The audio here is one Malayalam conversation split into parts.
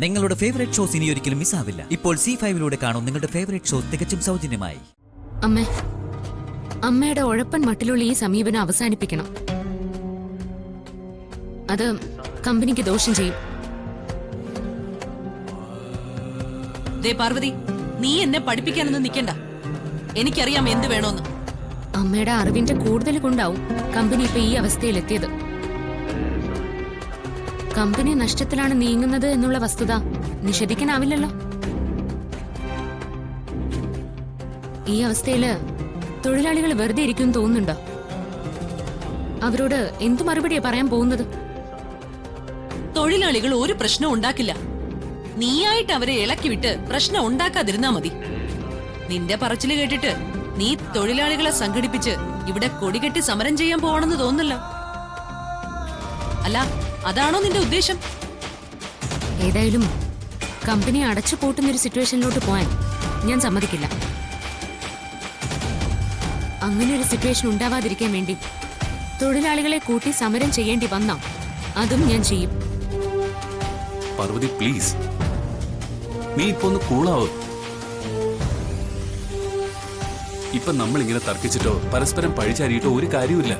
നിങ്ങളുടെ ഫേവറേറ്റ് ഷോസ് ഇനി ഒരിക്കലും മിസ്സാവില്ല. ഇപ്പോൾ C5 കാണും നിങ്ങളുടെ ഫേവറേറ്റ് ഷോസ് തികച്ചും സൗജന്യമായി. അമ്മയുടെ ഉഴപ്പൻ മട്ടിലുള്ള ഈ സമീപനം അവസാനിപ്പിക്കണം. അത് കമ്പനിക്ക് ദോഷം ചെയ്യും. പാർവതി, നീ എന്നെ പഠിപ്പിക്കാനൊന്നും നിൽക്കണ്ട. എനിക്കറിയാം എന്ത് വേണോന്ന്. അമ്മയുടെ അറിവിന്റെ കൂടുതൽ കൊണ്ടാവും കമ്പനി ഇപ്പൊ ഈ അവസ്ഥയിലെത്തിയത്. കമ്പനി നഷ്ടത്തിലാണ് നീങ്ങുന്നത് എന്നുള്ള വസ്തുത നിഷേധിക്കാനാവില്ലല്ലോ. ഈ അവസ്ഥയില് തൊഴിലാളികൾ വെറുതെ ഇരിക്കും തോന്നുന്നുണ്ടോ? അവരോട് എന്തു മറുപടിയാ പറയാൻ പോകുന്നത്? തൊഴിലാളികൾ ഒരു പ്രശ്നം ഉണ്ടാക്കില്ല. നീയായിട്ട് അവരെ ഇളക്കി വിട്ട് പ്രശ്നം ഉണ്ടാക്കാതിരുന്നാ മതി. നിന്റെ പറച്ചില് കേട്ടിട്ട് നീ തൊഴിലാളികളെ സംഘടിപ്പിച്ച് ഇവിടെ കൊടികെട്ടി സമരം ചെയ്യാൻ പോവാണെന്ന് തോന്നുന്നല്ലോ. അല്ല, അതാണോ നിന്റെ ഉദ്ദേശം? ഏതായാലും കമ്പനി അടച്ചു പൂട്ടുന്നൊരു സിറ്റുവേഷനിലോട്ട് പോയാൻ ഞാൻ സമ്മതിക്കില്ല. അങ്ങനെ ഒരു സിറ്റുവേഷൻ ഉണ്ടാവാതിരിക്കാൻ വേണ്ടി തൊഴിലാളികളെ കൂട്ടി സമരം ചെയ്യേണ്ടി വന്നാ അതും ഞാൻ ചെയ്യും. പാർവതി, പ്ലീസ്, നീ ഇപ്പൊ ഒന്ന് കൂളാവ്. ഇപ്പൊ നമ്മൾ ഇങ്ങനെ തർക്കിച്ചിട്ടോ പരസ്പരം പഴിച്ചാരിയിട്ടോ ഒരു കാര്യമില്ല.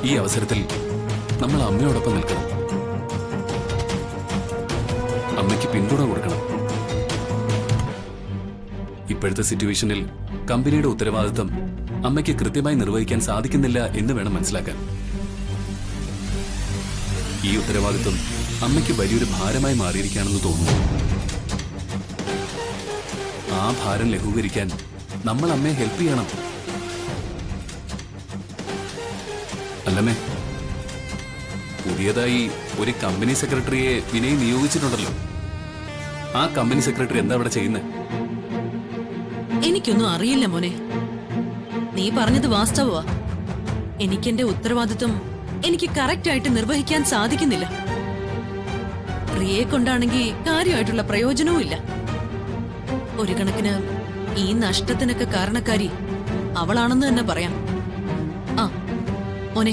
ഈ അവസരത്തിൽ നമ്മൾ അമ്മയോടൊപ്പം നിൽക്കണം. അമ്മയ്ക്ക് പിന്തുണ കൊടുക്കണം. ഇപ്പോഴത്തെ സിറ്റുവേഷനിൽ കമ്പനിയുടെ ഉത്തരവാദിത്തം അമ്മയ്ക്ക് കൃത്യമായി നിർവഹിക്കാൻ സാധിക്കുന്നില്ല എന്ന് വേണം മനസ്സിലാക്കാൻ. ഈ ഉത്തരവാദിത്വം അമ്മയ്ക്ക് വലിയൊരു ഭാരമായി മാറിയിരിക്കുകയാണെന്ന് തോന്നുന്നു. ആ ഭാരം ലഘൂകരിക്കാൻ നമ്മൾ അമ്മയെ ഹെൽപ്പ് ചെയ്യണം. അല്ലമ്മേ, പുതിയതായി ഒരു കമ്പനി സെക്രട്ടറിയെ വിനയ് നിയോഗിച്ചിട്ടുണ്ടല്ലോ. ആ കമ്പനി സെക്രട്ടറി എന്താ അവിടെ ചെയ്യുന്നത്? എനിക്കൊന്നും അറിയില്ല മോനെ. നീ പറഞ്ഞത് വാസ്തവമാ. എനിക്കെന്റെ ഉത്തരവാദിത്വം എനിക്ക് കറക്റ്റ് ആയിട്ട് നിർവഹിക്കാൻ സാധിക്കുന്നില്ല. പ്രിയയെ കൊണ്ടാണെങ്കിൽ കാര്യമായിട്ടുള്ള പ്രയോജനവും ഇല്ല. ഒരു കണക്കിന് ഈ നഷ്ടത്തിനൊക്കെ കാരണക്കാരി അവളാണെന്ന് തന്നെ പറയാം. ആ മോനെ,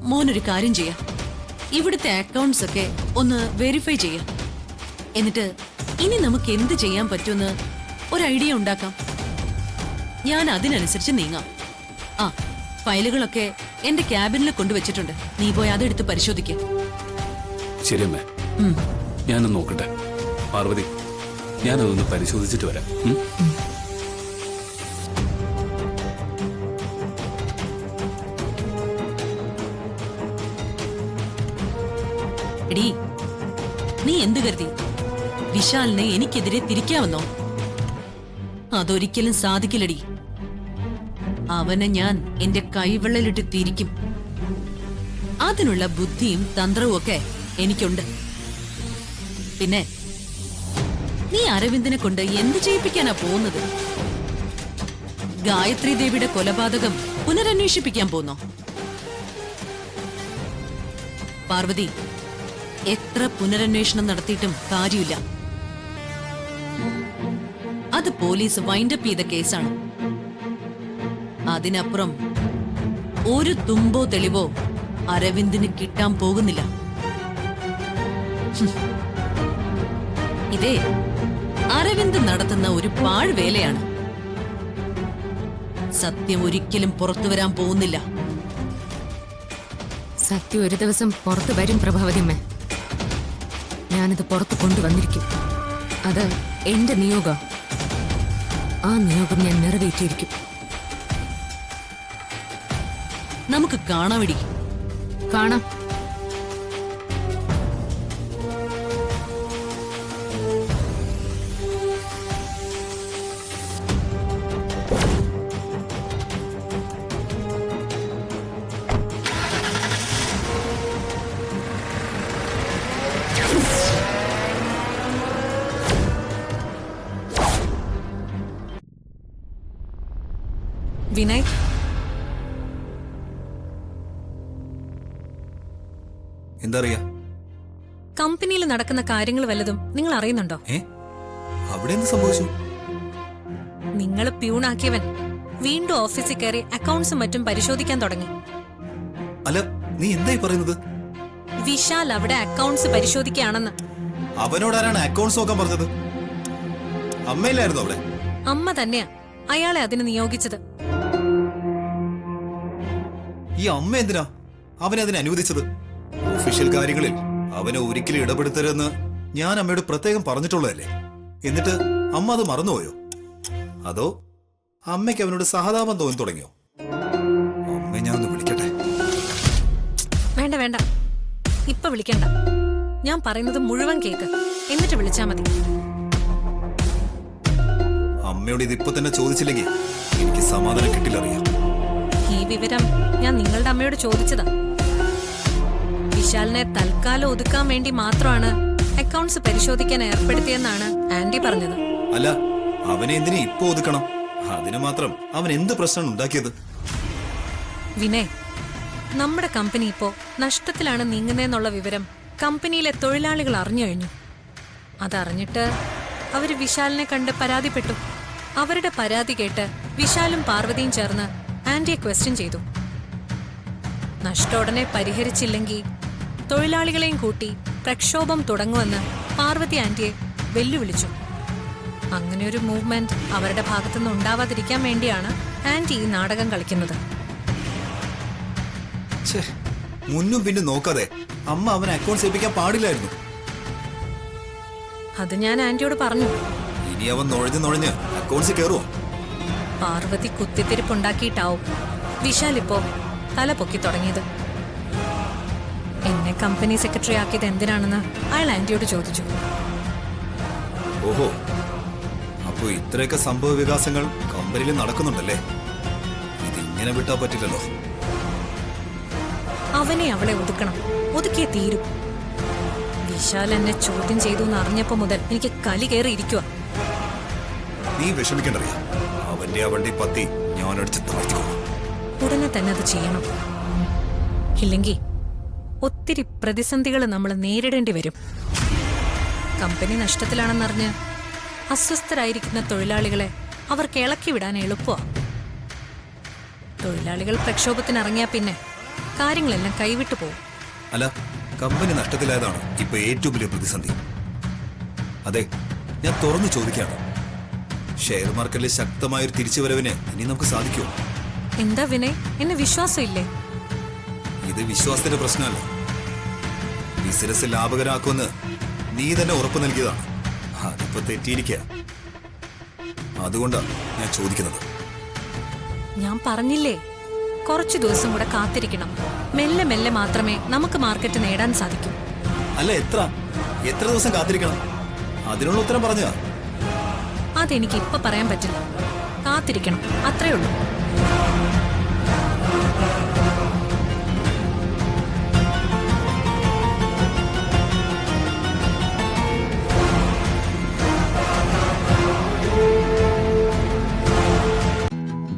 മോനൊരു കാര്യം ചെയ്യാം. ഇവിടുത്തെ അക്കൗണ്ട്സ് ഒക്കെ ഒന്ന് വെരിഫൈ ചെയ്യാം. എന്നിട്ട് ഇനി നമുക്ക് എന്ത് ചെയ്യാൻ പറ്റുമെന്ന് ഒരു ഐഡിയ ഉണ്ടാക്കാം. ഞാൻ അതിനനുസരിച്ച് നീങ്ങാം. ആ ഫയലുകളൊക്കെ എന്റെ ക്യാബിനിൽ കൊണ്ടുവച്ചിട്ടുണ്ട്. നീ പോയി അതെടുത്ത് പരിശോധിക്ക. ശരിയമ്മേ, ഞാനൊന്ന് നോക്കട്ടെ. പാർവതി, ഞാനതൊന്ന് പരിശോധിച്ചിട്ട് വരാം. എടീ, നീ എന്ത് കരുതി വിശാലിനെ എനിക്കെതിരെ തിരിക്കാമെന്നോ? അതൊരിക്കലും സാധിക്കില്ലടി. അവനെ ഞാൻ എന്റെ കൈവെള്ളലിട്ട് തിരിക്കും. അതിനുള്ള ബുദ്ധിയും തന്ത്രവും ഒക്കെ എനിക്കുണ്ട്. പിന്നെ നീ അരവിന്ദനെ കൊണ്ട് എന്ത് ചെയ്യിപ്പിക്കാനാ പോകുന്നത്? ഗായത്രി ദേവിയുടെ കൊലപാതകം പുനരന്വേഷിപ്പിക്കാൻ പോന്നോ? പാർവതി, എത്ര പുനരന്വേഷണം നടത്തിയിട്ടും കാര്യമില്ല. അത് പോലീസ് വൈൻഡപ്പ് ചെയ്ത കേസാണ്. അതിനപ്പുറം ഒരു തുമ്പോ തെളിവോ അരവിന്ദിന് കിട്ടാൻ പോകുന്നില്ല. ഇതേ അരവിന്ദ് നടത്തുന്ന ഒരു പാഴ്വേലയാണ്. സത്യം ഒരിക്കലും പുറത്തു വരാൻ പോകുന്നില്ല. സത്യം ഒരു ദിവസം പുറത്തു വരും പ്രഭാവതിയമ്മ. ഞാനത് പുറത്തു കൊണ്ടുവന്നിരിക്കും. അത് എന്റെ നിയോഗം. ആ നിയോഗം ഞാൻ നിറവേറ്റിയിരിക്കും. നമുക്ക് കാണാവിടി. കാണാം. വിനയ്, എന്തറിയാ? കമ്പനിയിൽ നടക്കുന്ന കാര്യങ്ങൾ വല്ലതും നിങ്ങൾ അറിയുന്നുണ്ടോ? അവിടെ എന്ത് സംഭവിച്ചു? നിങ്ങൾ പ്യൂണാക്കിയവൻ വീണ്ടും ഓഫീസിൽ കയറി അക്കൗണ്ട്സും മറ്റും പരിശോധിക്കാൻ തുടങ്ങി. അല്ല, നീ എന്തായി പറയുന്നത്? വിശാൽ അവിടെ അക്കൗണ്ട്സ് പരിശോധിക്കുകയാണെന്ന്. അവനോടാരാണ് അക്കൗണ്ട്സ് നോക്കാൻ പറഞ്ഞത്? അമ്മയിലായിരുന്നു അവിടെ. അമ്മ തന്നെയാ അയാളെ അതിന് നിയോഗിച്ചത്. ഈ അമ്മ എന്തിനാ അവനെ അതിന് അനുവദിച്ചത്? ഒഫീഷ്യൽ കാര്യങ്ങളിൽ അവനെ ഒരിക്കലും ഇടപെടുത്തരുതെന്ന് ഞാൻ അമ്മയോട് പ്രത്യേകം പറഞ്ഞിട്ടുള്ളതല്ലേ. എന്നിട്ട് അമ്മ അത് മറന്നുപോയോ? അതോ അമ്മയ്ക്ക് അവനോട് സഹതാപം തോന്നി തുടങ്ങിയോ? അമ്മ ഞാൻ ഒന്ന് വിളിക്കട്ടെ. വേണ്ട വേണ്ട, ഇപ്പൊ വിളിക്കണ്ട. ഞാൻ പറയുന്നത് മുഴുവൻ കേക്ക്, എന്നിട്ട് വിളിച്ചാ മതി. അമ്മയോട് ഇതിപ്പോ തന്നെ ചോദിച്ചില്ലെങ്കിൽ എനിക്ക് സമാധാനം കിട്ടില്ലറിയാം. ഈ വിവരം ഞാൻ നിങ്ങളുടെ അമ്മയോട് ചോദിച്ചതാ. വിശാലിനെ തൽക്കാലം ഒതുക്കാൻ വേണ്ടി മാത്രമാണ് അക്കൗണ്ട്സ് പരിശോധിക്കാൻ ഏർപ്പെടുത്തിയെന്നാണ് ആന്റി പറഞ്ഞത്. അല്ല, അവനെ എന്തിനെ ഇപ്പൊ ഒതുക്കണം? അതിന് മാത്രം അവൻ എന്ത് പ്രശ്നമാണ് ഉണ്ടാക്കിയത്? വിനയ്, നമ്മുടെ കമ്പനി ഇപ്പോ നഷ്ടത്തിലാണ് നീങ്ങുന്നതെന്നുള്ള വിവരം കമ്പനിയിലെ തൊഴിലാളികൾ അറിഞ്ഞു കഴിഞ്ഞു. അതറിഞ്ഞിട്ട് അവര് വിശാലിനെ കണ്ട് പരാതിപ്പെട്ടു. അവരുടെ പരാതി കേട്ട് വിശാലും പാർവതിയും ചേർന്ന് ആന്റിയെ ക്വസ്റ്റ്യൻ ചെയ്തു. നഷ്ടോടനെ പരിഹരിച്ചില്ലെങ്കിൽ തൊഴിലാളികളെയും കൂട്ടി പ്രക്ഷോഭം തുടങ്ങുമെന്ന് പാർവതി ആന്റിയെ വെല്ലുവിളിച്ചു. അങ്ങനെ ഒരു മൂവ്മെന്റ് അവരുടെ ഭാഗത്തുനിന്ന് ഉണ്ടാവാതിരിക്കാൻ വേണ്ടിയാണ് ആന്റി ഈ നാടകം കളിക്കുന്നത്. മുന്നും പിന്നും നോക്കാതെ അമ്മ അവനെ അക്കൗണ്ട്സ് ഏൽപ്പിക്കാൻ പാടില്ലായിരുന്നു. അത് ഞാൻ ആന്റിയോട് പറഞ്ഞു. ഇനി അവൻ നുഴഞ്ഞ് അക്കൗണ്ട്സ് കയറുമോ? പാർവതി കുത്തിത്തിരിപ്പുണ്ടാക്കിയിട്ടാവും വിശാൽ ഇപ്പോ തല പൊക്കി തുടങ്ങിയത്. എന്നെ കമ്പനി സെക്രട്ടറി ആക്കിയത് എന്തിനാണെന്ന് അയാൾ ആന്റിയോട് ചോദിച്ചു. ഓഹോ, അപ്പൊ ഇത്രയൊക്കെ സംഭവ വികാസങ്ങൾ കമ്പനിയിൽ നടക്കുന്നുണ്ടല്ലേ? ഇതിങ്ങനെ വിട്ടാ പറ്റില്ലല്ലോ. അവനെ അവളെ ഒതുക്കണം, ഒതുക്കിയേ തീരും. വിശാൽ എന്നെ ചോദ്യം ചെയ്തു എന്ന് അറിഞ്ഞപ്പോ മുതൽ എനിക്ക് കലി കയറിയിരിക്കുക. നീ വിഷമിക്കണ്ടറിയാം, അവന്റെ പത്തി ഞാനടിച്ച് താഴ്ത്തിക്കോളാം. ഉടനെ തന്നെ അത് ചെയ്യണം. ഇല്ലെങ്കിൽ ഒത്തിരി പ്രതിസന്ധികൾ നമ്മൾ നേരിടേണ്ടി വരും. കമ്പനി നഷ്ടത്തിലാണെന്നറിഞ്ഞ് അസ്വസ്ഥരായിരിക്കുന്ന തൊഴിലാളികളെ അവർക്ക് ഇളക്കി വിടാൻ എളുപ്പമാണ്. തൊഴിലാളികൾ പ്രക്ഷോഭത്തിനിറങ്ങിയാൽ പിന്നെ കാര്യങ്ങളെല്ലാം കൈവിട്ടു പോകും. അല്ല, കമ്പനി നഷ്ടത്തിലായതാണ് ഇപ്പൊ ഏറ്റവും വലിയ പ്രതിസന്ധി. അതെ, ഞാൻ തുറന്നു ചോദിക്കാണ്, ഷെയർ മാർക്കറ്റിലെ ശക്തമായൊരു തിരിച്ചുവരവിന് ഇനി നമുക്ക് സാധിക്കുമോ? എന്താ വിനയ്, എന്നെ വിശ്വാസമില്ലേ? ഇത് വിശ്വാസത്തിന്റെ പ്രശ്നമല്ല. ബിസിനസ് ലാഭകരമാക്കുമെന്ന് നീ തന്നെ ഉറപ്പ് നൽകിയതാണ്. അതിപ്പോ തെറ്റിയിരിക്കുക. അതുകൊണ്ടാണ് ഞാൻ ചോദിക്കുന്നത്. ഞാൻ പറഞ്ഞില്ലേ, കുറച്ചു ദിവസം കൂടെ കാത്തിരിക്കണം. മെല്ലെ മെല്ലെ മാത്രമേ നമുക്ക് മാർക്കറ്റ് നേടാൻ സാധിക്കൂ. അല്ല, എത്ര ദിവസം കാത്തിരിക്കണം? അതിനുള്ള ഉത്തരം പറഞ്ഞതാ. അതെനിക്ക് ഇപ്പൊ പറയാൻ പറ്റില്ല. കാത്തിരിക്കണം, അത്രേ ഉള്ളൂ.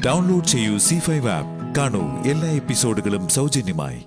ഡൗൺലോഡ് ചെയ്യൂ C5 ആപ്പ്. കാണൂ എല്ലാ എപ്പിസോഡുകളും സൗജന്യമായി.